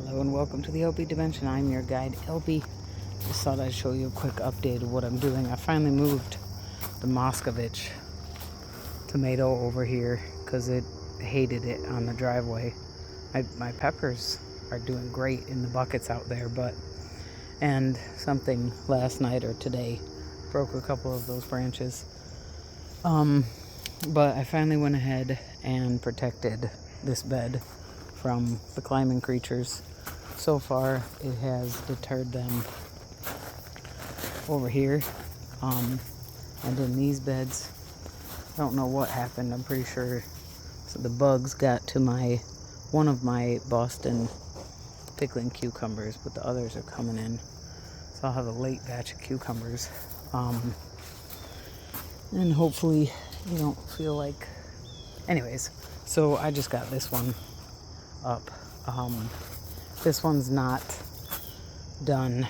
Hello and welcome to the theElpyDimension. I'm your guide, Elpy. Just thought I'd show you a quick update of what I'm doing. I finally moved the Moscovich tomato over here because it hated it on the driveway. My peppers are doing great in the buckets out there, and something last night or today broke a couple of those branches. But I finally went ahead and protected this bed from the climbing creatures. So far, it has deterred them over here. And in these beds, I don't know what happened. I'm pretty sure the bugs got to one of my Boston pickling cucumbers, but the others are coming in. So I'll have a late batch of cucumbers. And hopefully you don't feel like... Anyways, so I just got this one up. This one's not done.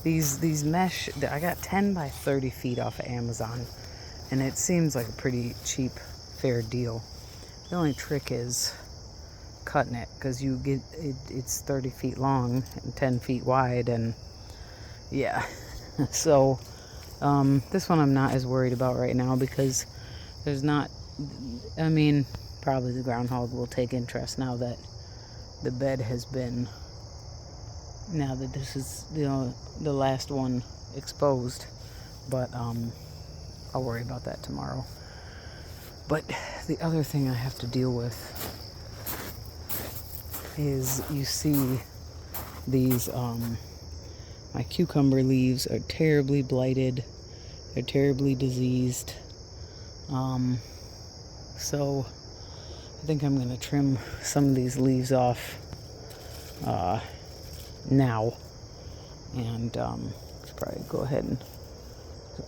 These mesh, I got 10 by 30 feet off of Amazon, and it seems like a pretty cheap, fair deal. The only trick is cutting it, because you get it's 30 feet long and 10 feet wide, and yeah. So this one I'm not as worried about right now, because there's not, I mean, probably the groundhog will take interest now that the bed has been, now that this is, the last one exposed. But I'll worry about that tomorrow. But the other thing I have to deal with is, you see these, my cucumber leaves are terribly blighted. They're terribly diseased. So I think I'm going to trim some of these leaves off now. And probably go ahead and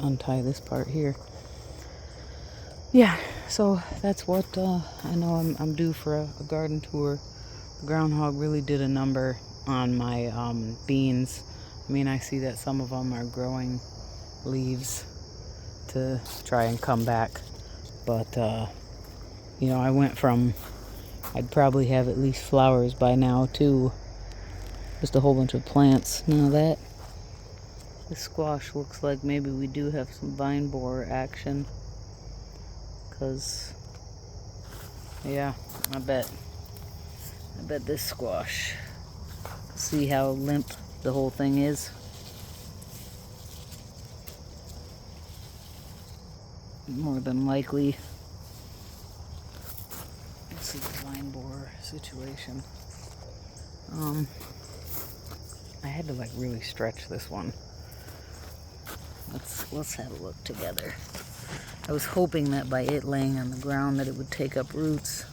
untie this part here. Yeah, so that's what I know. I'm due for a garden tour. The groundhog really did a number on my beans. I mean, I see that some of them are growing leaves to try and come back. But, I went from, I'd probably have at least flowers by now, to just a whole bunch of plants. Now this squash looks like maybe we do have some vine borer action. Because, yeah, I bet this squash, see how limp the whole thing is. More than likely, this is the vine borer situation. I had to really stretch this one. Let's have a look together. I was hoping that by it laying on the ground that it would take up roots.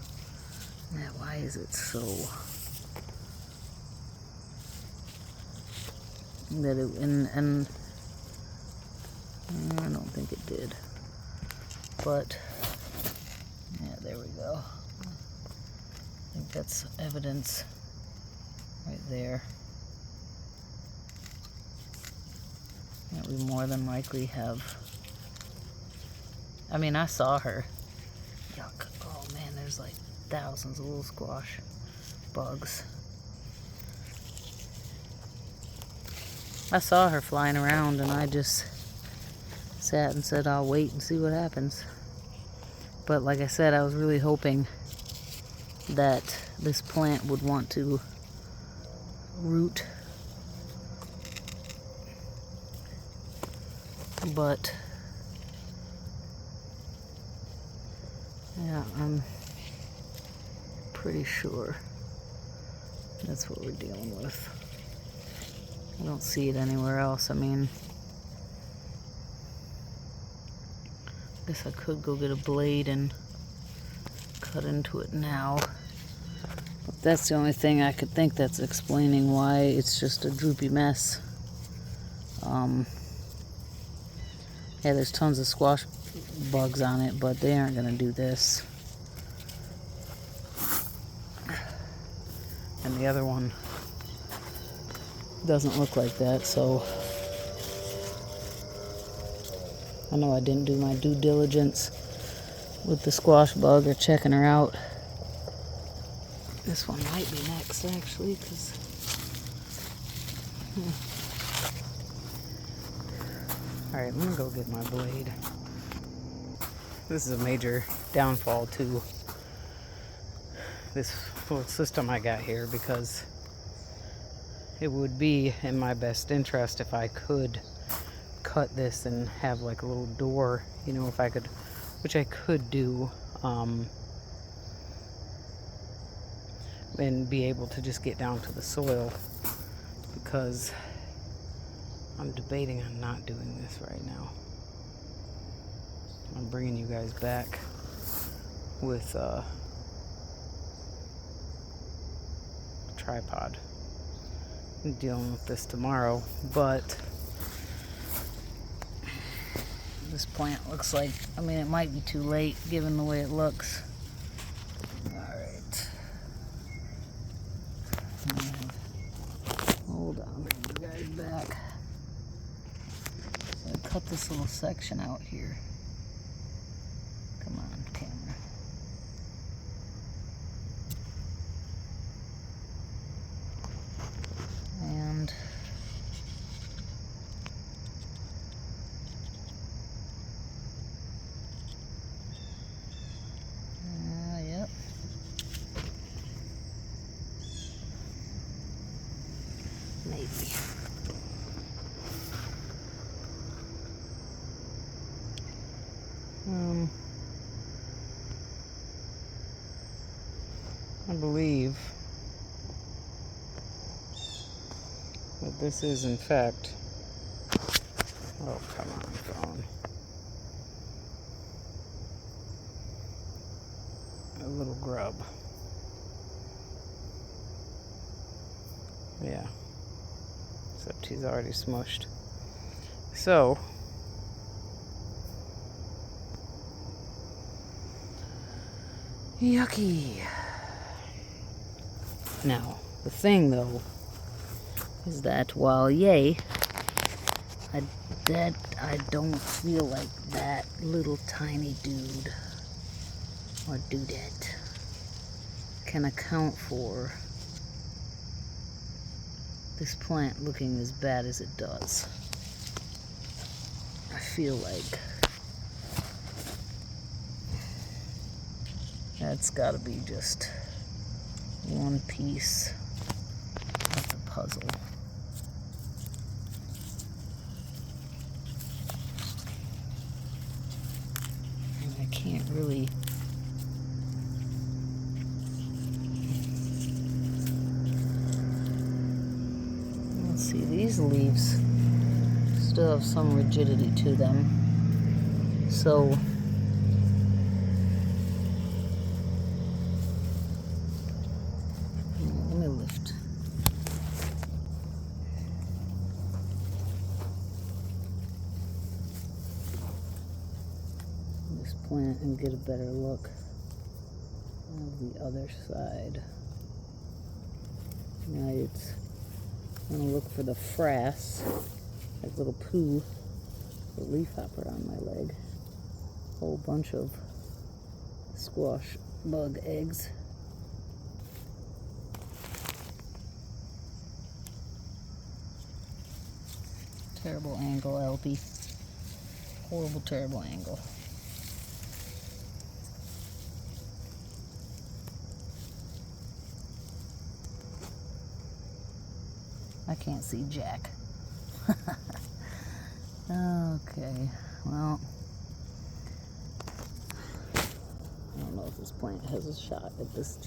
Yeah, why is it so? That it, and I don't think it did. But, yeah, there we go. I think that's evidence right there. That we more than likely have. I mean, I saw her. Yuck. Oh man, there's like thousands of little squash bugs. I saw her flying around, and I just sat and said, I'll wait and see what happens. But like I said, I was really hoping that this plant would want to root. But yeah, I'm pretty sure that's what we're dealing with. I don't see it anywhere else. I mean, I guess I could go get a blade and cut into it now. But that's the only thing I could think that's explaining why it's just a droopy mess. Yeah, there's tons of squash bugs on it, but they aren't going to do this. And the other one doesn't look like that, so I know I didn't do my due diligence with the squash bug or checking her out. This one might be next, actually, because... Alright, let me go get my blade. This is a major downfall to this little system I got here, because it would be in my best interest if I could cut this and have like a little door, you know, if I could, which I could do, and be able to just get down to the soil, because I'm debating on not doing this right now. I'm bringing you guys back with a tripod. I'm dealing with this tomorrow, but this plant looks like, I mean, it might be too late given the way it looks. Alright. Hold on, bring you guys back. So I cut this little section out here. Come on, camera. And yep. Maybe. I believe that this is in fact, oh come on phone, a little grub. Yeah, except he's already smushed. So yucky. Now, the thing though is that while yay, I don't feel like that little tiny dude or dudette can account for this plant looking as bad as it does. I feel like that's gotta be just one piece of the puzzle. And I can't really let's see, these leaves still have some rigidity to them. So let me lift. This plant and get a better look of the other side. Now it's I'm gonna look for the frass, like little poo, the leafhopper on my leg. Whole bunch of squash bug eggs. Terrible angle, Elpy. Horrible, terrible angle. I can't see jack. Okay, well, I don't know if this plant has a shot at this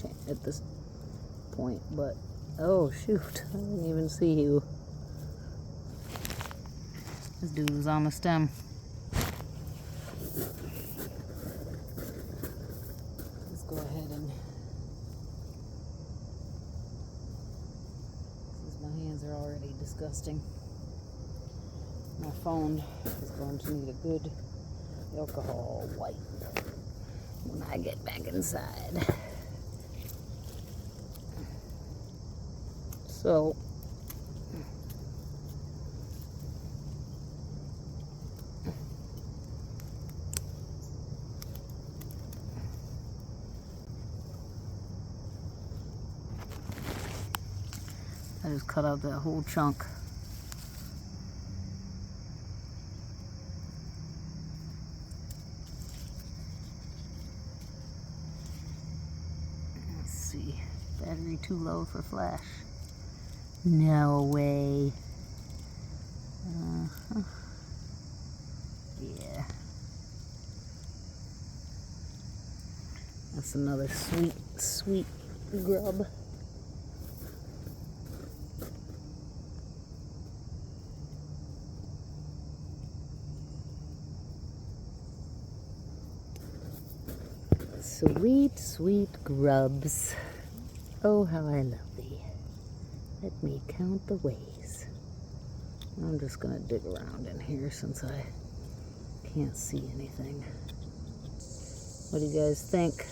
point, but oh shoot, I didn't even see you. This dude was on the stem. Let's go ahead and, since my hands are already disgusting, my phone is going to need a good alcohol wipe when I get back inside. So I just cut out that whole chunk. Let's see. Battery too low for flash. No way. Yeah. That's another sweet, sweet grub. Sweet, sweet grubs. Oh, how I love thee. Let me count the ways. I'm just gonna dig around in here since I can't see anything. What do you guys think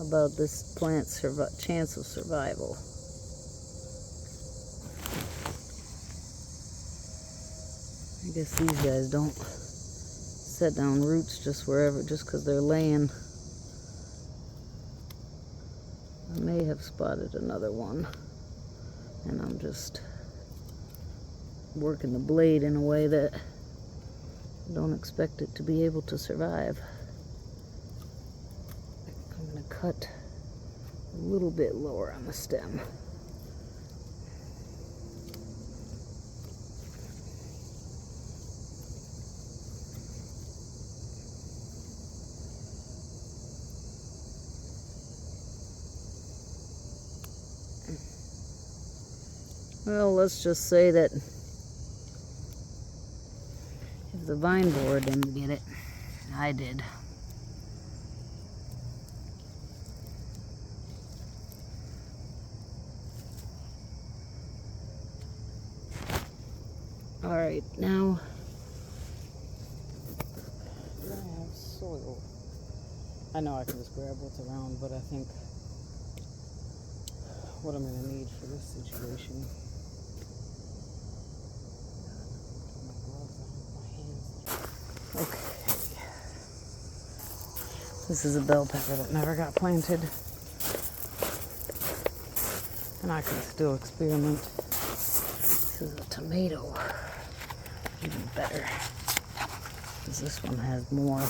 about this plant's chance of survival? I guess these guys don't set down roots just wherever, just because they're laying. I may have spotted another one, and I'm just working the blade in a way that I don't expect it to be able to survive. I'm going to cut a little bit lower on the stem. Well, let's just say that if the vine borer didn't get it, I did. All right, now I have soil. I know I can just grab what's around, but I think what I'm going to need for this situation. Okay. This is a bell pepper that never got planted. And I can still experiment. This is a tomato. Even better. Because this one has more.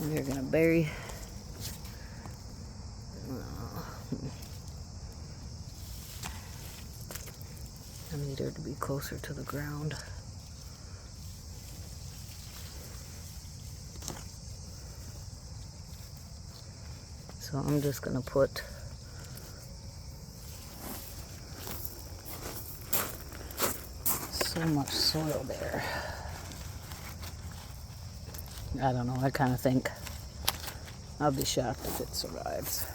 And you're going to bury. I need her to be closer to the ground. So I'm just going to put so much soil there. I don't know, I kind of think I'll be shocked if it survives.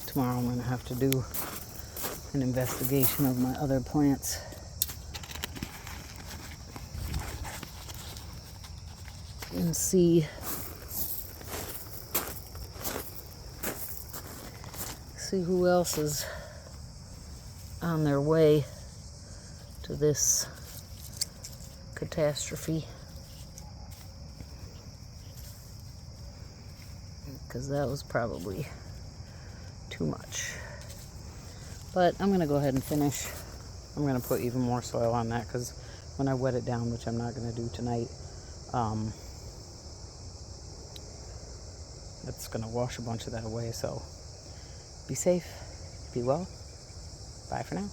Tomorrow I'm going to have to do an investigation of my other plants. And see who else is on their way to this catastrophe. Because that was probably too much. But I'm going to go ahead and finish. I'm going to put even more soil on that because when I wet it down, which I'm not going to do tonight, that's going to wash a bunch of that away. So be safe, be well. Bye for now.